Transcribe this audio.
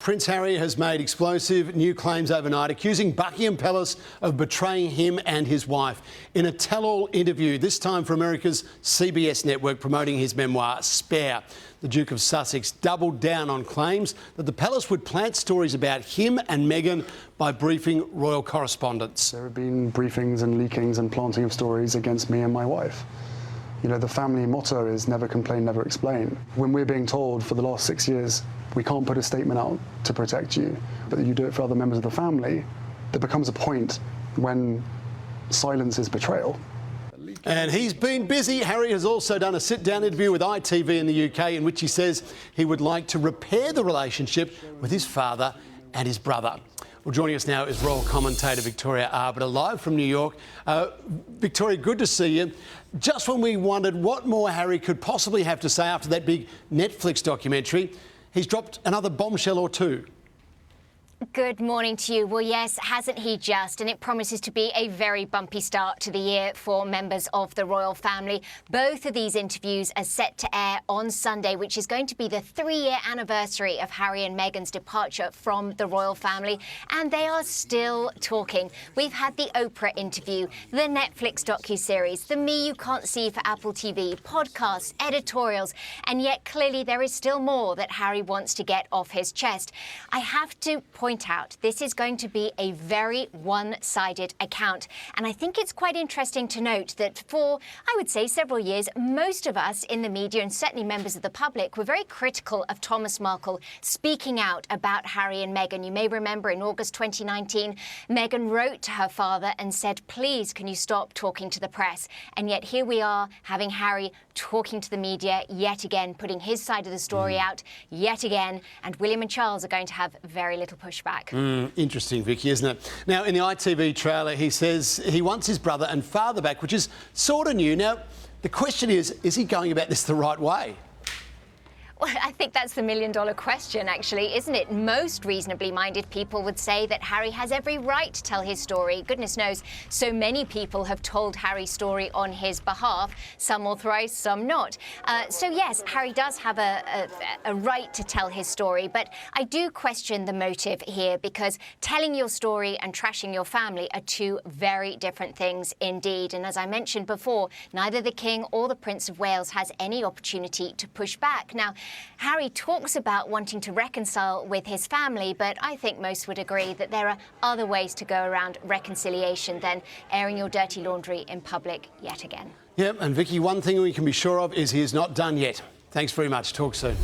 Prince Harry has made explosive new claims overnight, accusing Buckingham Palace of betraying him and his wife. In a tell-all interview, this time for America's CBS network promoting his memoir, Spare, the Duke of Sussex doubled down on claims that the palace would plant stories about him and Meghan by briefing royal correspondents. There have been briefings and leakings and planting of stories against me and my wife. You know, the family motto is never complain, never explain. When we're being told for the last 6 years, we can't put a statement out to protect you, but you do it for other members of the family, there becomes a point when silence is betrayal. And he's been busy. Harry has also done a sit-down interview with ITV in the UK in which he says he would like to repair the relationship with his father and his brother. Well, joining us now is royal commentator Victoria Arbiter, live from New York. Victoria, good to see you. Just when we wondered what more Harry could possibly have to say after that big Netflix documentary, he's dropped another bombshell or two. Good morning to you. Well, yes, hasn't he just? And it promises to be a very bumpy start to the year for members of the royal family. Both of these interviews are set to air on Sunday, which is going to be the 3-year anniversary of Harry and Meghan's departure from the royal family. And they are still talking. We've had the Oprah interview, the Netflix docuseries, the Me You Can't See for Apple TV, podcasts, editorials. And yet clearly there is still more that Harry wants to get off his chest. I have to point out this is going to be a very one-sided account, and I think it's quite interesting to note that for, I would say, several years, most of us in the media and certainly members of the public were very critical of Thomas Markle speaking out about Harry and Meghan. You may remember in August 2019, Meghan wrote to her father and said, please, can you stop talking to the press? And yet here we are having Harry talking to the media yet again, putting his side of the story out yet again, and William and Charles are going to have very little pushback. Interesting, Vicky, isn't it? Now, in the ITV trailer, he says he wants his brother and father back, which is sort of new. Now, the question is he going about this the right way? Well, I think that's the million-dollar question, actually, isn't it? Most reasonably minded people would say that Harry has every right to tell his story. Goodness knows, so many people have told Harry's story on his behalf, some authorised, some not. So, yes, Harry does have a right to tell his story, but I do question the motive here because telling your story and trashing your family are two very different things indeed. And as I mentioned before, neither the King or the Prince of Wales has any opportunity to push back. Now, Harry talks about wanting to reconcile with his family, but I think most would agree that there are other ways to go around reconciliation than airing your dirty laundry in public yet again. Yep, and Vicky, one thing we can be sure of is he is not done yet. Thanks very much. Talk soon.